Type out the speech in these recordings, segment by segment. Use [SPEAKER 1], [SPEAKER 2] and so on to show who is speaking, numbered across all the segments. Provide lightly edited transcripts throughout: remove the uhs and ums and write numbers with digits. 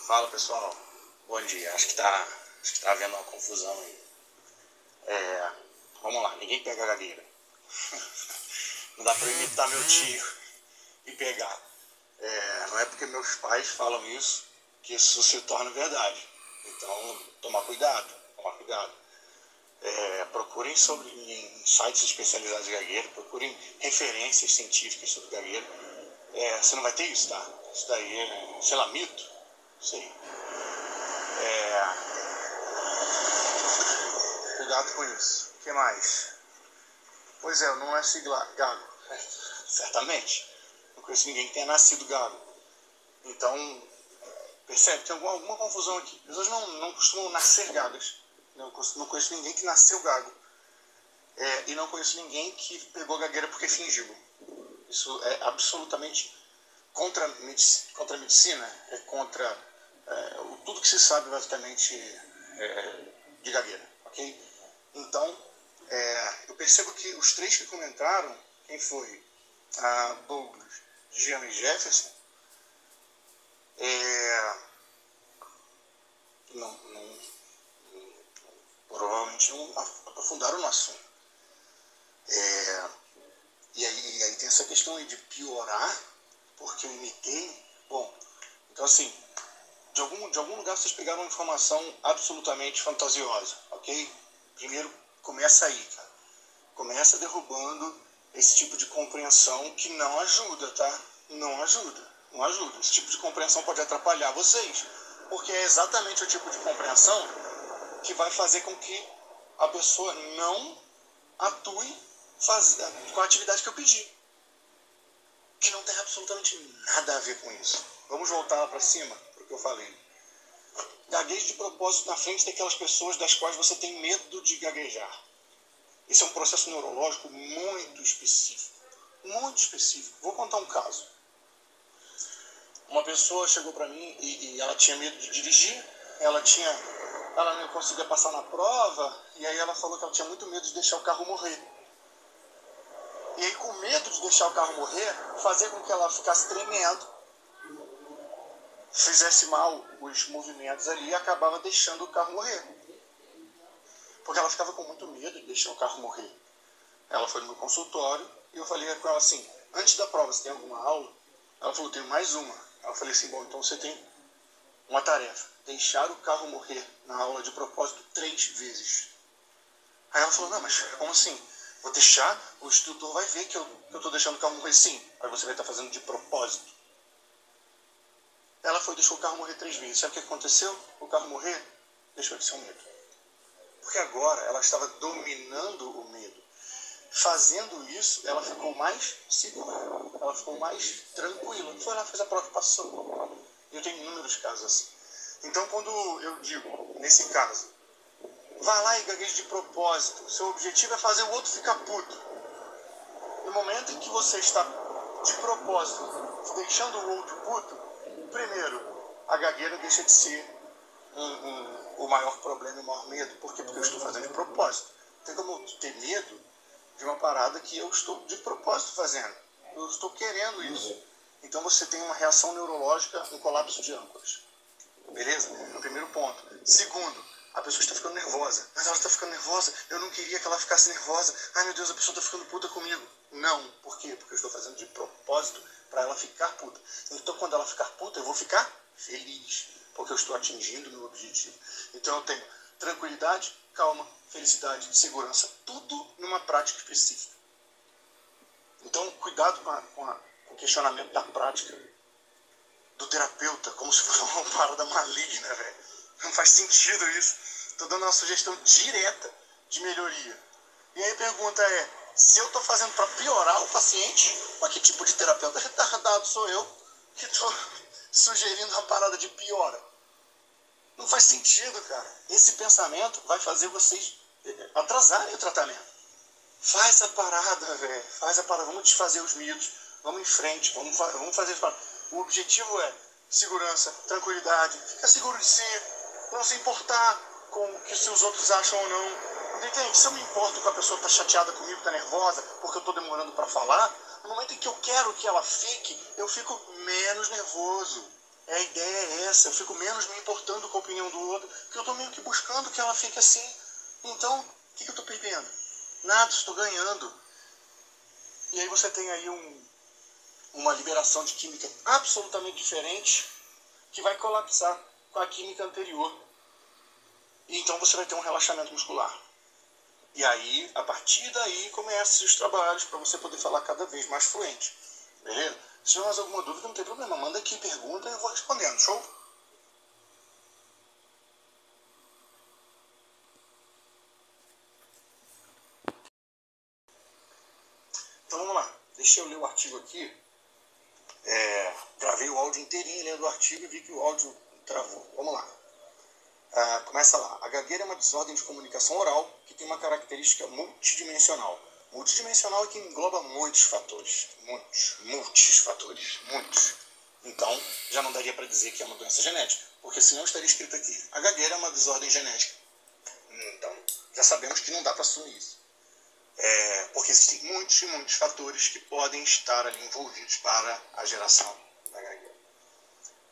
[SPEAKER 1] Fala pessoal, bom dia. Acho que tá havendo uma confusão aí. Vamos lá, ninguém pega a gagueira. Não dá pra imitar meu tio e pegar. Não é porque meus pais falam isso que isso se torna verdade. Então, tomar cuidado. Procurem em sites especializados em gagueira, procurem referências científicas sobre gagueira. Você não vai ter isso, tá? Isso daí é, sei lá, mito. Isso aí. Cuidado com isso. O que mais? Pois é, eu não nasci gago. Certamente. Não conheço ninguém que tenha nascido gago. Então, percebe? Tem alguma confusão aqui. As pessoas não costumam nascer gagas. Não conheço ninguém que nasceu gago. E não conheço ninguém que pegou gagueira porque fingiu. Isso é absolutamente contra a medicina. É contra tudo que se sabe, basicamente, de gagueira. Ok? Então, eu percebo que os três que comentaram, quem foi? Douglas, Jean e Jefferson, provavelmente não aprofundaram no assunto. E aí tem essa questão aí de piorar porque eu imitei. Bom, então assim, de algum lugar vocês pegaram uma informação absolutamente fantasiosa, ok? Primeiro, começa aí, cara. Começa derrubando esse tipo de compreensão que não ajuda, tá? Não ajuda. Esse tipo de compreensão pode atrapalhar vocês, porque é exatamente o tipo de compreensão que vai fazer com que a pessoa não atue com a atividade que eu pedi, que não tem absolutamente nada a ver com isso. Vamos voltar lá para cima, para o que eu falei. Gagueje de propósito na frente daquelas pessoas das quais você tem medo de gaguejar. Esse é um processo neurológico muito específico. Muito específico. Vou contar um caso. Uma pessoa chegou para mim e ela tinha medo de dirigir. Ela não conseguia passar na prova. E aí ela falou que ela tinha muito medo de deixar o carro morrer. E aí, com medo de deixar o carro morrer, fazia com que ela ficasse tremendo, fizesse mal os movimentos ali e acabava deixando o carro morrer. Porque ela ficava com muito medo de deixar o carro morrer. Ela foi no meu consultório e eu falei com ela assim, antes da prova, você tem alguma aula? Ela falou, tenho mais uma. Eu falei assim, bom, então você tem uma tarefa, deixar o carro morrer na aula de propósito 3 vezes. Aí ela falou, não, mas como assim? Vou deixar, o instrutor vai ver que eu estou deixando o carro morrer sim. Aí você vai estar fazendo de propósito. Ela deixou o carro morrer 3 vezes. Sabe o que aconteceu? O carro morrer deixou de ser um medo. Porque agora ela estava dominando o medo. Fazendo isso, ela ficou mais segura. Ela ficou mais tranquila. Foi lá, fez a prova e passou. Eu tenho inúmeros casos assim. Então, quando eu digo, nesse caso, vá lá e gagueje de propósito. Seu objetivo é fazer o outro ficar puto. No momento em que você está de propósito deixando o outro puto, primeiro, a gagueira deixa de ser o maior problema e o maior medo. Por quê? Porque eu estou fazendo de propósito. Tem como eu ter medo de uma parada que eu estou de propósito fazendo. Eu estou querendo isso. Então você tem uma reação neurológica, um colapso de âncoras. Beleza? É o primeiro ponto. Segundo, a pessoa está ficando nervosa. Mas ela está ficando nervosa. Eu não queria que ela ficasse nervosa. Ai meu Deus, a pessoa está ficando puta comigo. Não. Por quê? Porque eu estou fazendo de propósito para ela ficar puta. Então quando ela ficar puta, eu vou ficar feliz. Porque eu estou atingindo o meu objetivo. Então eu tenho tranquilidade, calma, felicidade, segurança. Tudo numa prática específica. Então cuidado com o questionamento da prática do terapeuta, como se fosse uma parada maligna, velho. Não faz sentido isso. Estou dando uma sugestão direta de melhoria. E aí a pergunta é, se eu estou fazendo para piorar o paciente, ou que tipo de terapeuta retardado sou eu que estou sugerindo uma parada de piora? Não faz sentido, cara. Esse pensamento vai fazer vocês atrasarem o tratamento. Faz a parada, velho. Faz a parada. Vamos desfazer os mitos. Vamos em frente. Vamos fazer isso. O objetivo é segurança, tranquilidade. Fica seguro de si. Não se importar com o que os outros acham ou não. Entende? Se eu me importo com a pessoa que está chateada comigo, está nervosa, porque eu estou demorando para falar, no momento em que eu quero que ela fique, eu fico menos nervoso. A ideia é essa, eu fico menos me importando com a opinião do outro, porque eu estou meio que buscando que ela fique assim. Então, o que eu estou perdendo? Nada, estou ganhando. E aí você tem aí uma liberação de química absolutamente diferente, que vai colapsar com a química anterior. E então você vai ter um relaxamento muscular. E aí, a partir daí, começam os trabalhos para você poder falar cada vez mais fluente. Beleza? Se tiver mais alguma dúvida, não tem problema. Manda aqui, pergunta e eu vou respondendo. Show? Então vamos lá. Deixa eu ler o artigo aqui. Gravei o áudio inteirinho lendo o artigo e vi que o áudio travou. Vamos lá. Começa lá. A gagueira é uma desordem de comunicação oral que tem uma característica multidimensional. Multidimensional é que engloba muitos fatores. Muitos fatores. Muitos. Então, já não daria para dizer que é uma doença genética, porque senão estaria escrito aqui. A gagueira é uma desordem genética. Então, já sabemos que não dá para assumir isso. Porque existem muitos e muitos fatores que podem estar ali envolvidos para a geração da gagueira.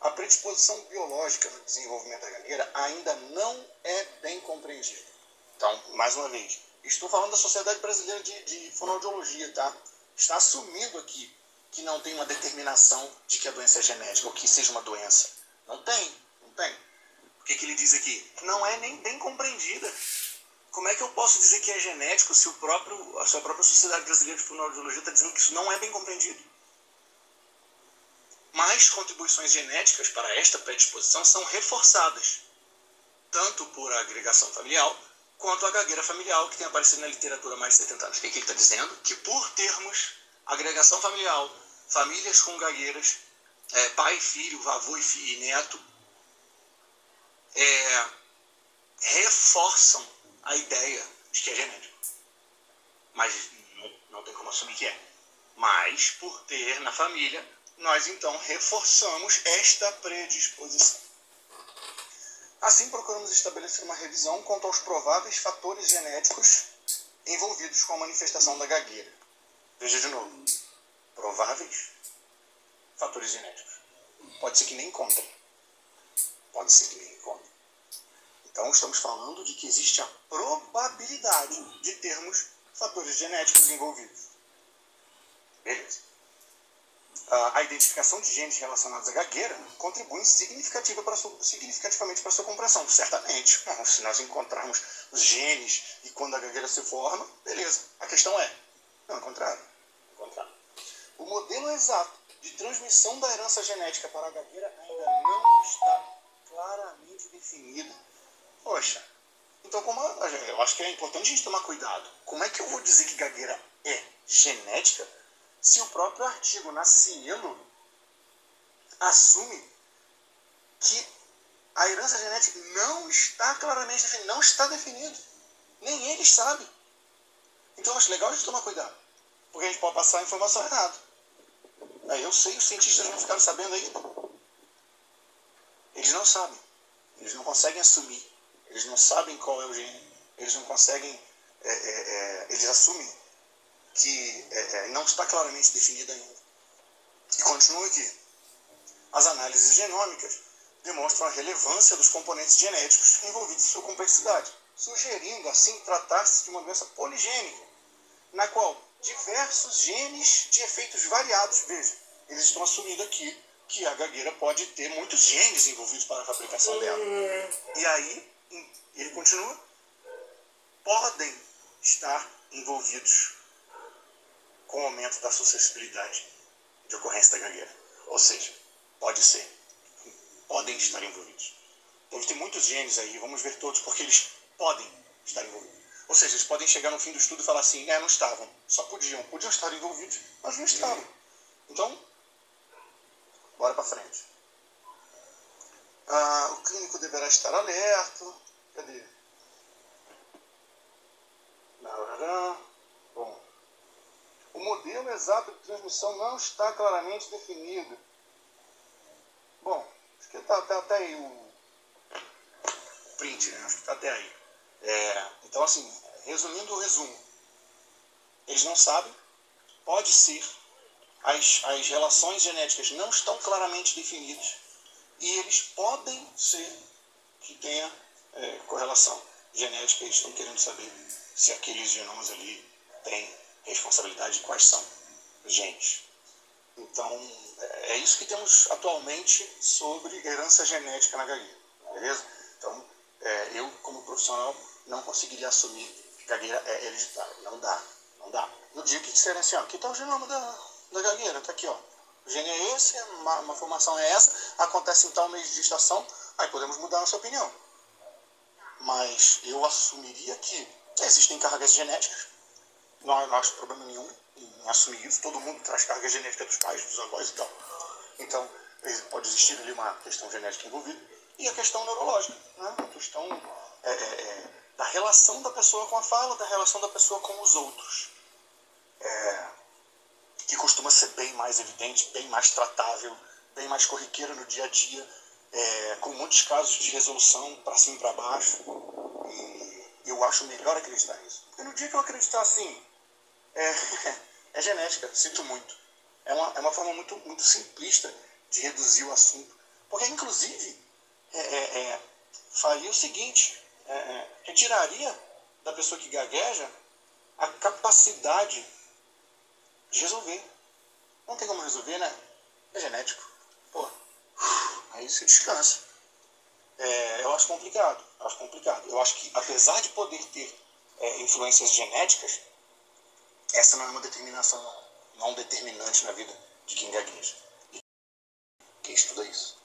[SPEAKER 1] A predisposição biológica no desenvolvimento da gagueira ainda não é bem compreendida. Então, mais uma vez, estou falando da Sociedade Brasileira de Fonoaudiologia, tá? Está assumindo aqui que não tem uma determinação de que a doença é genética ou que seja uma doença. Não tem. O que ele diz aqui? Não é nem bem compreendida. Como é que eu posso dizer que é genético se a sua própria Sociedade Brasileira de Fonoaudiologia está dizendo que isso não é bem compreendido? Mas contribuições genéticas para esta predisposição são reforçadas, tanto por agregação familiar, quanto a gagueira familiar, que tem aparecido na literatura há mais de 70 anos. O que ele está dizendo? Que por termos agregação familiar, famílias com gagueiras, pai e filho, avô e neto, reforçam a ideia de que é genético. Mas não tem como assumir que é. Mas, por ter na família, nós então reforçamos esta predisposição. Assim, procuramos estabelecer uma revisão quanto aos prováveis fatores genéticos envolvidos com a manifestação da gagueira. Veja de novo. Prováveis fatores genéticos. Pode ser que nem encontrem. Então, estamos falando de que existe a probabilidade de termos fatores genéticos envolvidos. Beleza. A identificação de genes relacionados à gagueira contribui significativamente para a sua compreensão. Certamente. Se nós encontrarmos os genes e quando a gagueira se forma, beleza. A questão é, não encontraram. O modelo exato de transmissão da herança genética para a gagueira ainda não está claramente definido. Poxa, então eu acho que é importante a gente tomar cuidado. Como é que eu vou dizer que gagueira é genética se o próprio artigo na Cielo assume que a herança genética não está claramente definida, não está definido. Nem eles sabem. Então eu acho legal a gente tomar cuidado, porque a gente pode passar a informação errada. Eu sei, os cientistas não ficaram sabendo aí. Eles não sabem. Eles não conseguem assumir. Eles não sabem qual é o gene. Eles não conseguem... eles assumem que não está claramente definida ainda. E continua aqui. As análises genômicas demonstram a relevância dos componentes genéticos envolvidos em sua complexidade, sugerindo, assim, tratar-se de uma doença poligênica, na qual diversos genes de efeitos variados, veja, eles estão assumindo aqui que a gagueira pode ter muitos genes envolvidos para a fabricação dela. E aí, ele continua, podem estar envolvidos com o aumento da suscetibilidade de ocorrência da gagueira. Ou seja, pode ser, podem estar envolvidos. Deve ter muitos genes aí, vamos ver todos, porque eles podem estar envolvidos. Ou seja, eles podem chegar no fim do estudo e falar assim, não estavam, só podiam estar envolvidos, mas não estavam. Então, bora para frente. O clínico deverá estar alerta. Cadê? Bom, o modelo exato de transmissão não está claramente definido. Bom, acho que está até aí o print, né? Acho que está até aí. Então, assim, resumindo o resumo, eles não sabem, pode ser, as relações genéticas não estão claramente definidas, e eles podem ser que tenha correlação genética. Eles estão querendo saber se aqueles genomas ali têm responsabilidade e quais são genes. Então, é isso que temos atualmente sobre herança genética na gagueira, beleza? Então, eu, como profissional, não conseguiria assumir que gagueira é hereditária. Não dá. No dia que disserem assim, ó, aqui está o genoma da gagueira, está aqui, ó. O gene é esse, uma formação é essa, acontece em tal mês de gestação, aí podemos mudar a nossa opinião. Mas eu assumiria que existem cargas genéticas, não acho problema nenhum em assumir isso, todo mundo traz carga genética dos pais, dos avós e tal. Então, pode existir ali uma questão genética envolvida, e a questão neurológica, né? A questão da relação da pessoa com a fala, da relação da pessoa com os outros, que costuma ser bem mais evidente, bem mais tratável, bem mais corriqueira no dia a dia, com muitos casos de resolução para cima e para baixo, e eu acho melhor acreditar nisso. Porque no dia que eu acreditar assim, é genética, sinto muito. É uma forma muito, muito simplista de reduzir o assunto. Porque, inclusive, faria o seguinte, retiraria da pessoa que gagueja a capacidade de resolver. Não tem como resolver, né? É genético. Pô, aí você descansa. Eu acho complicado. Eu acho que, apesar de poder ter influências genéticas, essa não é uma determinação, não é um determinante na vida de quem gagueja. Quem estuda isso.